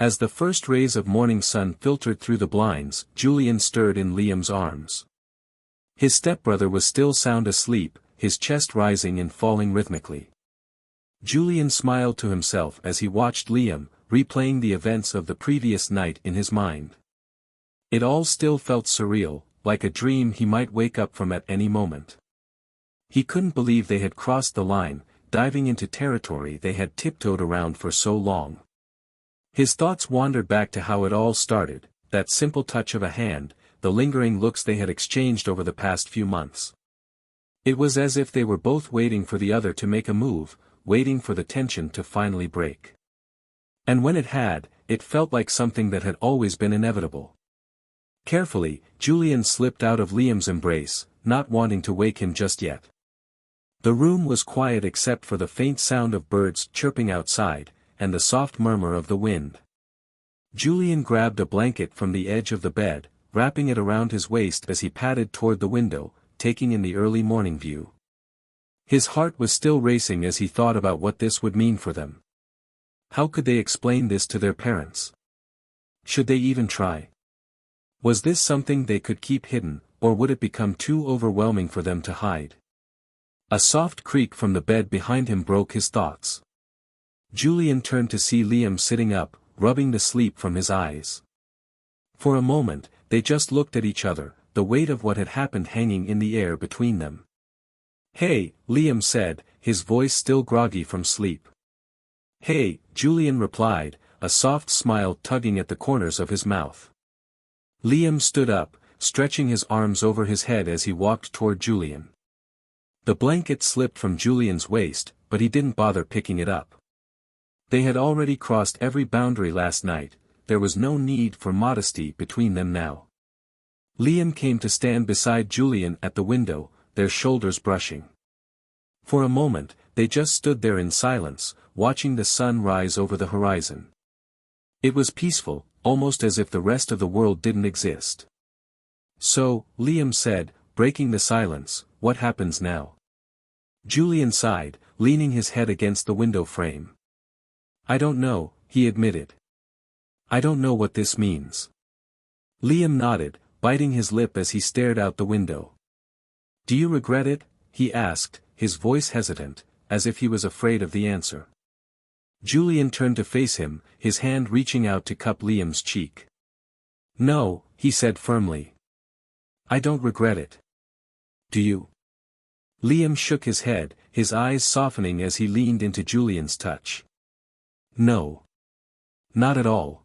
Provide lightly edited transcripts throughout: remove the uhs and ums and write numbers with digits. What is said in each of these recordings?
As the first rays of morning sun filtered through the blinds, Julian stirred in Liam's arms. His stepbrother was still sound asleep, his chest rising and falling rhythmically. Julian smiled to himself as he watched Liam, replaying the events of the previous night in his mind. It all still felt surreal, like a dream he might wake up from at any moment. He couldn't believe they had crossed the line, diving into territory they had tiptoed around for so long. His thoughts wandered back to how it all started, that simple touch of a hand, the lingering looks they had exchanged over the past few months. It was as if they were both waiting for the other to make a move, waiting for the tension to finally break. And when it had, it felt like something that had always been inevitable. Carefully, Julian slipped out of Liam's embrace, not wanting to wake him just yet. The room was quiet except for the faint sound of birds chirping outside, and the soft murmur of the wind. Julian grabbed a blanket from the edge of the bed, wrapping it around his waist as he padded toward the window, taking in the early morning view. His heart was still racing as he thought about what this would mean for them. How could they explain this to their parents? Should they even try? Was this something they could keep hidden, or would it become too overwhelming for them to hide? A soft creak from the bed behind him broke his thoughts. Julian turned to see Liam sitting up, rubbing the sleep from his eyes. For a moment, they just looked at each other, the weight of what had happened hanging in the air between them. "Hey," Liam said, his voice still groggy from sleep. "Hey," Julian replied, a soft smile tugging at the corners of his mouth. Liam stood up, stretching his arms over his head as he walked toward Julian. The blanket slipped from Julian's waist, but he didn't bother picking it up. They had already crossed every boundary last night, there was no need for modesty between them now. Liam came to stand beside Julian at the window, their shoulders brushing. For a moment, they just stood there in silence, watching the sun rise over the horizon. It was peaceful, almost as if the rest of the world didn't exist. "So," Liam said, breaking the silence, "what happens now?" Julian sighed, leaning his head against the window frame. "I don't know," he admitted. "I don't know what this means." Liam nodded, biting his lip as he stared out the window. "Do you regret it?" he asked, his voice hesitant, as if he was afraid of the answer. Julian turned to face him, his hand reaching out to cup Liam's cheek. "No," he said firmly. "I don't regret it." "Do you?" Liam shook his head, his eyes softening as he leaned into Julian's touch. "No. Not at all."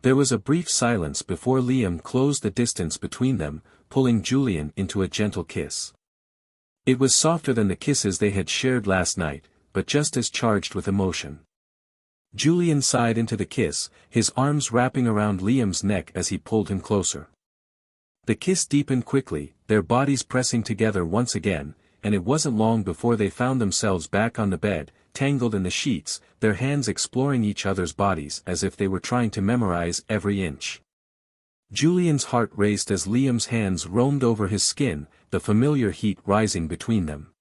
There was a brief silence before Liam closed the distance between them, pulling Julian into a gentle kiss. It was softer than the kisses they had shared last night, but just as charged with emotion. Julian sighed into the kiss, his arms wrapping around Liam's neck as he pulled him closer. The kiss deepened quickly, their bodies pressing together once again, and it wasn't long before they found themselves back on the bed, tangled in the sheets, their hands exploring each other's bodies as if they were trying to memorize every inch. Julian's heart raced as Liam's hands roamed over his skin, the familiar heat rising between them.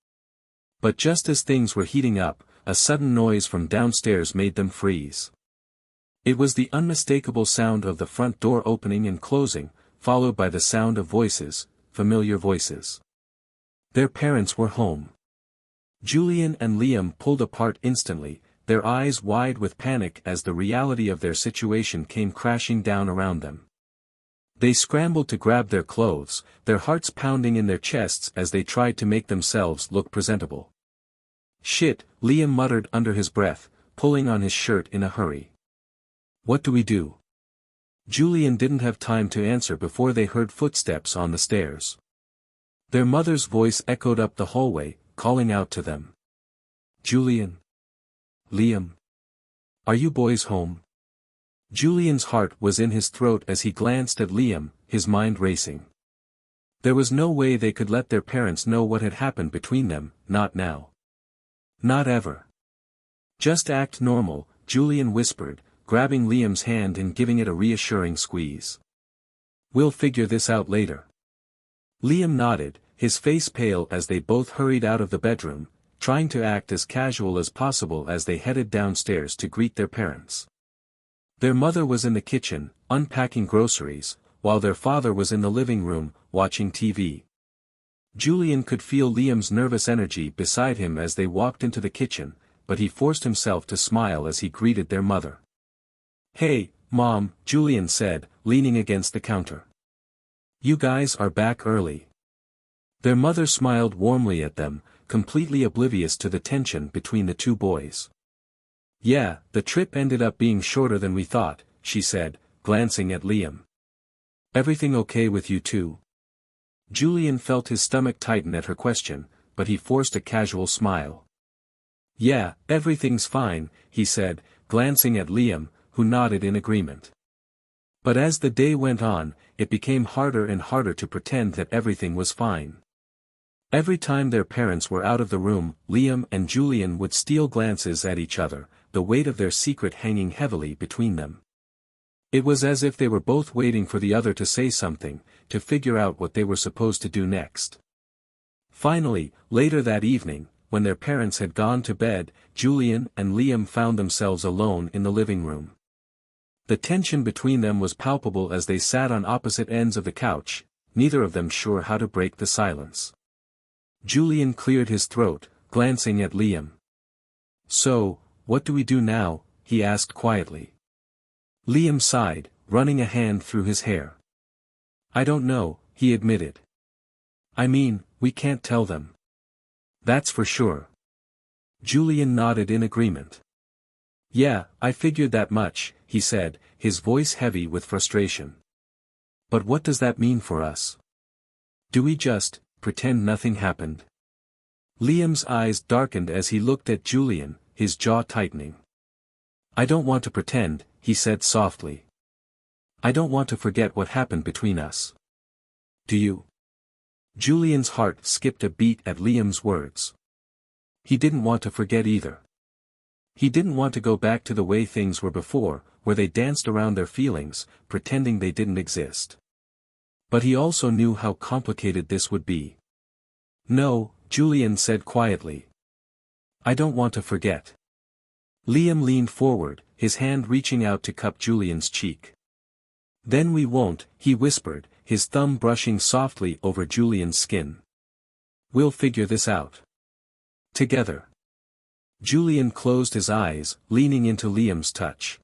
But just as things were heating up, a sudden noise from downstairs made them freeze. It was the unmistakable sound of the front door opening and closing, followed by the sound of voices, familiar voices. Their parents were home. Julian and Liam pulled apart instantly, their eyes wide with panic as the reality of their situation came crashing down around them. They scrambled to grab their clothes, their hearts pounding in their chests as they tried to make themselves look presentable. "Shit," Liam muttered under his breath, pulling on his shirt in a hurry. "What do we do?" Julian didn't have time to answer before they heard footsteps on the stairs. Their mother's voice echoed up the hallway, calling out to them. "Julian? Liam? Are you boys home?" Julian's heart was in his throat as he glanced at Liam, his mind racing. There was no way they could let their parents know what had happened between them, not now. Not ever. "Just act normal," Julian whispered, grabbing Liam's hand and giving it a reassuring squeeze. "We'll figure this out later." Liam nodded, his face pale as they both hurried out of the bedroom, trying to act as casual as possible as they headed downstairs to greet their parents. Their mother was in the kitchen, unpacking groceries, while their father was in the living room, watching TV. Julian could feel Liam's nervous energy beside him as they walked into the kitchen, but he forced himself to smile as he greeted their mother. "Hey, Mom," Julian said, leaning against the counter. "You guys are back early." Their mother smiled warmly at them, completely oblivious to the tension between the two boys. "Yeah, the trip ended up being shorter than we thought," she said, glancing at Liam. "Everything okay with you two?" Julian felt his stomach tighten at her question, but he forced a casual smile. "Yeah, everything's fine," he said, glancing at Liam, who nodded in agreement. But as the day went on, it became harder and harder to pretend that everything was fine. Every time their parents were out of the room, Liam and Julian would steal glances at each other, the weight of their secret hanging heavily between them. It was as if they were both waiting for the other to say something, to figure out what they were supposed to do next. Finally, later that evening, when their parents had gone to bed, Julian and Liam found themselves alone in the living room. The tension between them was palpable as they sat on opposite ends of the couch, neither of them sure how to break the silence. Julian cleared his throat, glancing at Liam. "So, what do we do now?" he asked quietly. Liam sighed, running a hand through his hair. "I don't know," he admitted. "I mean, we can't tell them. That's for sure." Julian nodded in agreement. "Yeah, I figured that much," he said, his voice heavy with frustration. "But what does that mean for us? Do we just pretend nothing happened?" Liam's eyes darkened as he looked at Julian, his jaw tightening. "I don't want to pretend," he said softly. "I don't want to forget what happened between us. Do you?" Julian's heart skipped a beat at Liam's words. He didn't want to forget either. He didn't want to go back to the way things were before, where they danced around their feelings, pretending they didn't exist. But he also knew how complicated this would be. "No," Julian said quietly. "I don't want to forget." Liam leaned forward, his hand reaching out to cup Julian's cheek. "Then we won't," he whispered, his thumb brushing softly over Julian's skin. "We'll figure this out. Together." Julian closed his eyes, leaning into Liam's touch.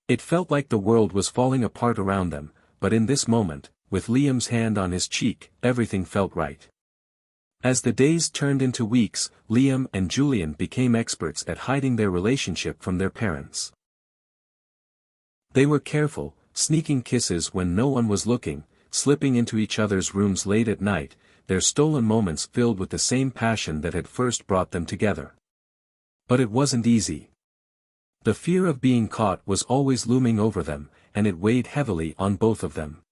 It felt like the world was falling apart around them, but in this moment, with Liam's hand on his cheek, everything felt right. As the days turned into weeks, Liam and Julian became experts at hiding their relationship from their parents. They were careful, sneaking kisses when no one was looking, slipping into each other's rooms late at night, their stolen moments filled with the same passion that had first brought them together. But it wasn't easy. The fear of being caught was always looming over them, and it weighed heavily on both of them.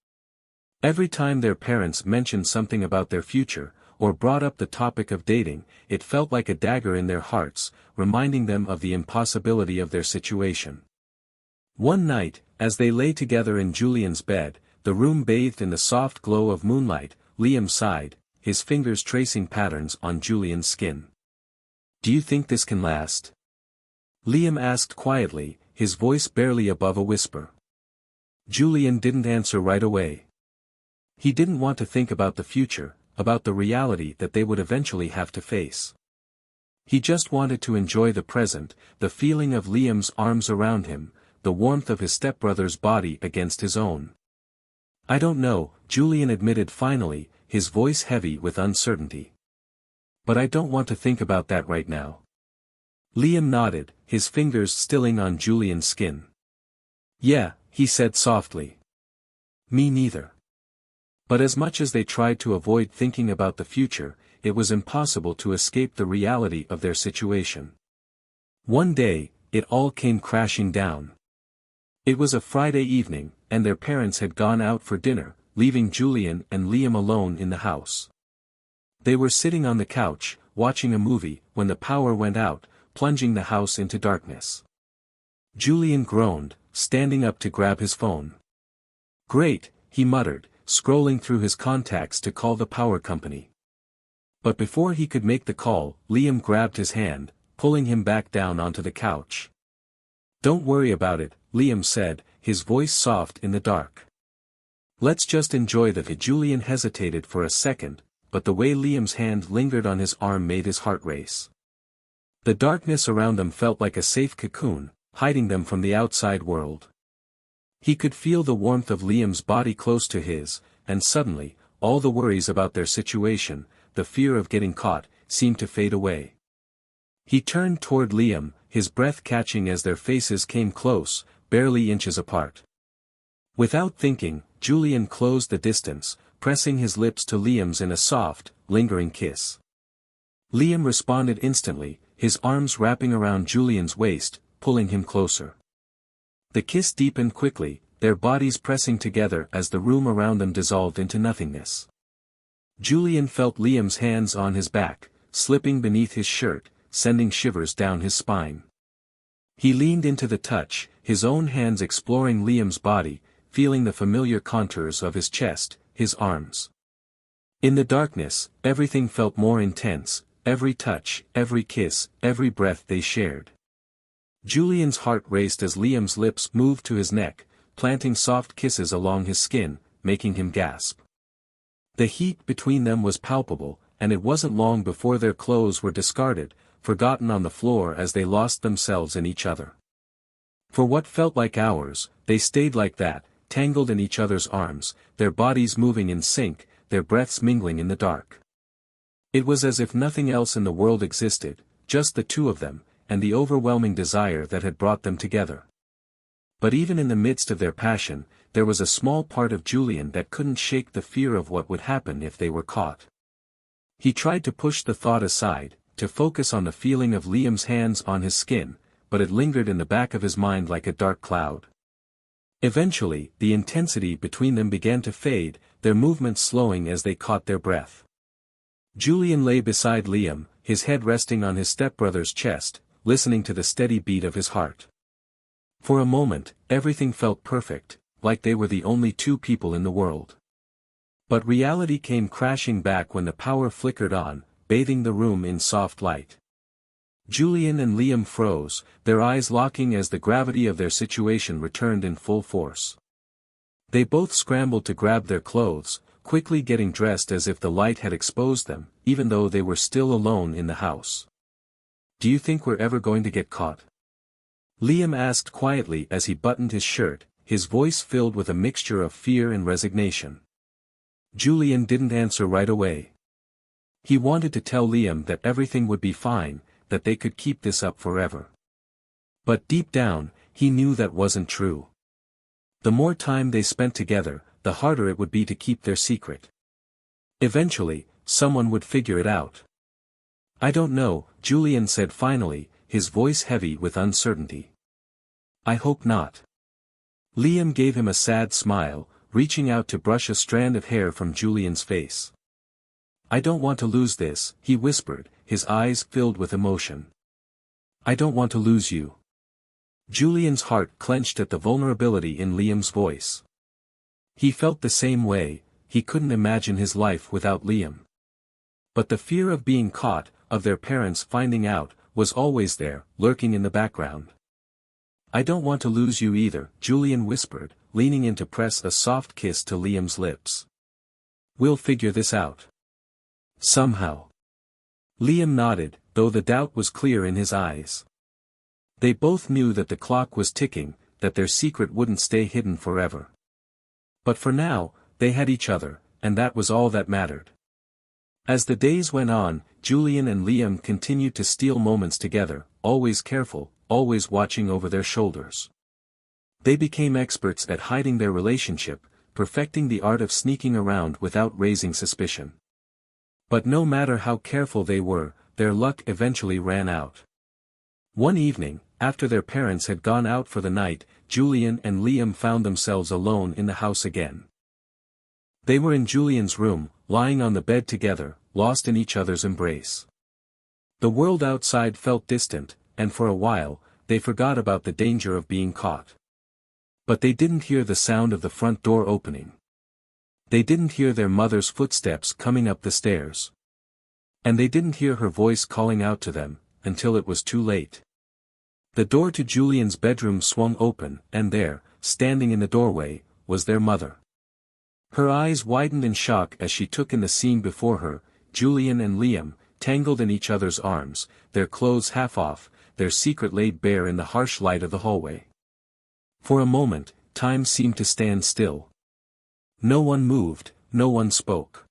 Every time their parents mentioned something about their future, or brought up the topic of dating, it felt like a dagger in their hearts, reminding them of the impossibility of their situation. One night, as they lay together in Julian's bed, the room bathed in the soft glow of moonlight, Liam sighed, his fingers tracing patterns on Julian's skin. "Do you think this can last?" Liam asked quietly, his voice barely above a whisper. Julian didn't answer right away. He didn't want to think about the future, about the reality that they would eventually have to face. He just wanted to enjoy the present, the feeling of Liam's arms around him, the warmth of his stepbrother's body against his own. "I don't know," Julian admitted finally, his voice heavy with uncertainty. "But I don't want to think about that right now." Liam nodded, his fingers stilling on Julian's skin. "Yeah," he said softly. "Me neither." But as much as they tried to avoid thinking about the future, it was impossible to escape the reality of their situation. One day, it all came crashing down. It was a Friday evening, and their parents had gone out for dinner, leaving Julian and Liam alone in the house. They were sitting on the couch, watching a movie, when the power went out, plunging the house into darkness. Julian groaned, standing up to grab his phone. "Great," he muttered, scrolling through his contacts to call the power company. But before he could make the call, Liam grabbed his hand, pulling him back down onto the couch. "Don't worry about it," Liam said, his voice soft in the dark. "Let's just enjoy the." Julian hesitated for a second, but the way Liam's hand lingered on his arm made his heart race. The darkness around them felt like a safe cocoon, hiding them from the outside world. He could feel the warmth of Liam's body close to his, and suddenly, all the worries about their situation, the fear of getting caught, seemed to fade away. He turned toward Liam, his breath catching as their faces came close, barely inches apart. Without thinking, Julian closed the distance, pressing his lips to Liam's in a soft, lingering kiss. Liam responded instantly, his arms wrapping around Julian's waist, pulling him closer. The kiss deepened quickly, their bodies pressing together as the room around them dissolved into nothingness. Julian felt Liam's hands on his back, slipping beneath his shirt, sending shivers down his spine. He leaned into the touch, his own hands exploring Liam's body, feeling the familiar contours of his chest, his arms. In the darkness, everything felt more intense, every touch, every kiss, every breath they shared. Julian's heart raced as Liam's lips moved to his neck, planting soft kisses along his skin, making him gasp. The heat between them was palpable, and it wasn't long before their clothes were discarded, forgotten on the floor as they lost themselves in each other. For what felt like hours, they stayed like that, tangled in each other's arms, their bodies moving in sync, their breaths mingling in the dark. It was as if nothing else in the world existed, just the two of them, and the overwhelming desire that had brought them together. But even in the midst of their passion, there was a small part of Julian that couldn't shake the fear of what would happen if they were caught. He tried to push the thought aside, to focus on the feeling of Liam's hands on his skin, but it lingered in the back of his mind like a dark cloud. Eventually, the intensity between them began to fade, their movements slowing as they caught their breath. Julian lay beside Liam, his head resting on his stepbrother's chest, listening to the steady beat of his heart. For a moment, everything felt perfect, like they were the only two people in the world. But reality came crashing back when the power flickered on, bathing the room in soft light. Julian and Liam froze, their eyes locking as the gravity of their situation returned in full force. They both scrambled to grab their clothes, quickly getting dressed as if the light had exposed them, even though they were still alone in the house. "Do you think we're ever going to get caught?" Liam asked quietly as he buttoned his shirt, his voice filled with a mixture of fear and resignation. Julian didn't answer right away. He wanted to tell Liam that everything would be fine, that they could keep this up forever. But deep down, he knew that wasn't true. The more time they spent together, the harder it would be to keep their secret. Eventually, someone would figure it out. "I don't know," Julian said finally, his voice heavy with uncertainty. "I hope not." Liam gave him a sad smile, reaching out to brush a strand of hair from Julian's face. "I don't want to lose this," he whispered, his eyes filled with emotion. "I don't want to lose you." Julian's heart clenched at the vulnerability in Liam's voice. He felt the same way, he couldn't imagine his life without Liam. But the fear of being caught, of their parents finding out, was always there, lurking in the background. "I don't want to lose you either," Julian whispered, leaning in to press a soft kiss to Liam's lips. "We'll figure this out. Somehow." Liam nodded, though the doubt was clear in his eyes. They both knew that the clock was ticking, that their secret wouldn't stay hidden forever. But for now, they had each other, and that was all that mattered. As the days went on, Julian and Liam continued to steal moments together, always careful, always watching over their shoulders. They became experts at hiding their relationship, perfecting the art of sneaking around without raising suspicion. But no matter how careful they were, their luck eventually ran out. One evening, after their parents had gone out for the night, Julian and Liam found themselves alone in the house again. They were in Julian's room, lying on the bed together, lost in each other's embrace. The world outside felt distant, and for a while, they forgot about the danger of being caught. But they didn't hear the sound of the front door opening. They didn't hear their mother's footsteps coming up the stairs. And they didn't hear her voice calling out to them, until it was too late. The door to Julian's bedroom swung open, and there, standing in the doorway, was their mother. Her eyes widened in shock as she took in the scene before her, Julian and Liam, tangled in each other's arms, their clothes half off, their secret laid bare in the harsh light of the hallway. For a moment, time seemed to stand still. No one moved, no one spoke.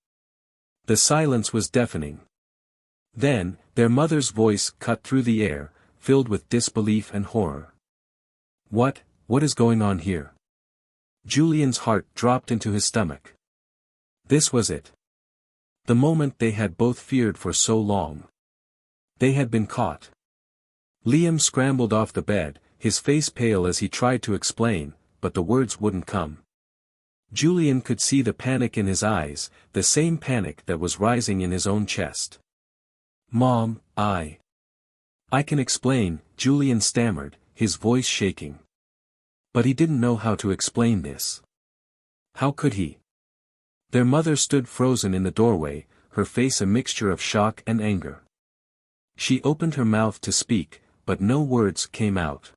The silence was deafening. Then, their mother's voice cut through the air, filled with disbelief and horror. What is going on here? Julian's heart dropped into his stomach. This was it. The moment they had both feared for so long. They had been caught. Liam scrambled off the bed, his face pale as he tried to explain, but the words wouldn't come. Julian could see the panic in his eyes, the same panic that was rising in his own chest. Mom, I can explain, Julian stammered, his voice shaking. But he didn't know how to explain this. How could he? Their mother stood frozen in the doorway, her face a mixture of shock and anger. She opened her mouth to speak, but no words came out.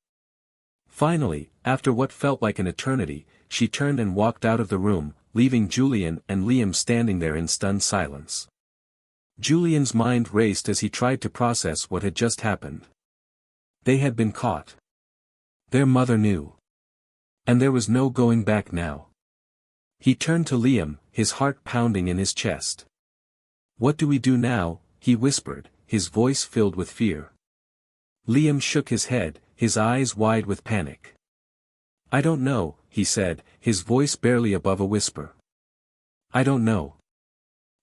Finally, after what felt like an eternity, she turned and walked out of the room, leaving Julian and Liam standing there in stunned silence. Julian's mind raced as he tried to process what had just happened. They had been caught. Their mother knew. And there was no going back now. He turned to Liam, his heart pounding in his chest. What do we do now? He whispered, his voice filled with fear. Liam shook his head, his eyes wide with panic. I don't know, he said, his voice barely above a whisper. I don't know.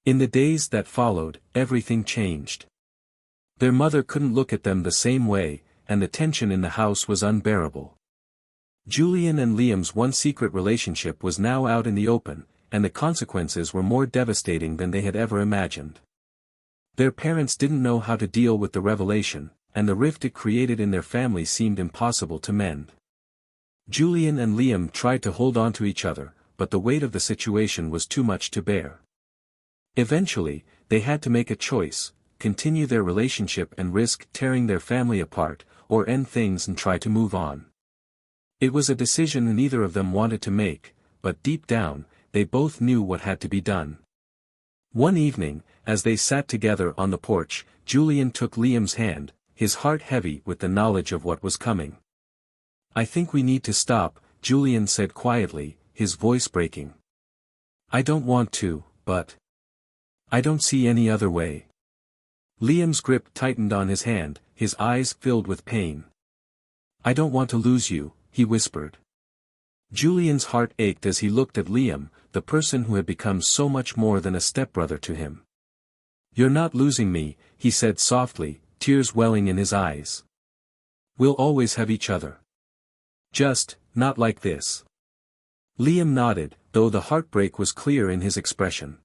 In the days that followed, everything changed. Their mother couldn't look at them the same way, and the tension in the house was unbearable. Julian and Liam's one secret relationship was now out in the open, and the consequences were more devastating than they had ever imagined. Their parents didn't know how to deal with the revelation, and the rift it created in their family seemed impossible to mend. Julian and Liam tried to hold on to each other, but the weight of the situation was too much to bear. Eventually, they had to make a choice: continue their relationship and risk tearing their family apart, or end things and try to move on. It was a decision neither of them wanted to make, but deep down, they both knew what had to be done. One evening, as they sat together on the porch, Julian took Liam's hand, his heart heavy with the knowledge of what was coming. I think we need to stop, Julian said quietly, his voice breaking. I don't want to, but I don't see any other way. Liam's grip tightened on his hand, his eyes filled with pain. I don't want to lose you, he whispered. Julian's heart ached as he looked at Liam, the person who had become so much more than a stepbrother to him. You're not losing me, he said softly, tears welling in his eyes. We'll always have each other. Just, not like this. Liam nodded, though the heartbreak was clear in his expression.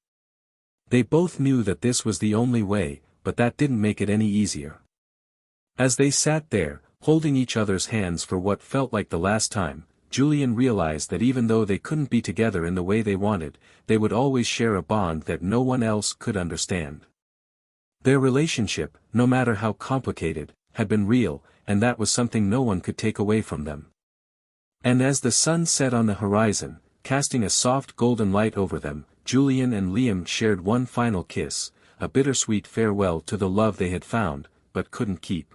They both knew that this was the only way, but that didn't make it any easier. As they sat there, holding each other's hands for what felt like the last time, Julian realized that even though they couldn't be together in the way they wanted, they would always share a bond that no one else could understand. Their relationship, no matter how complicated, had been real, and that was something no one could take away from them. And as the sun set on the horizon, casting a soft golden light over them, Julian and Liam shared one final kiss, a bittersweet farewell to the love they had found, but couldn't keep.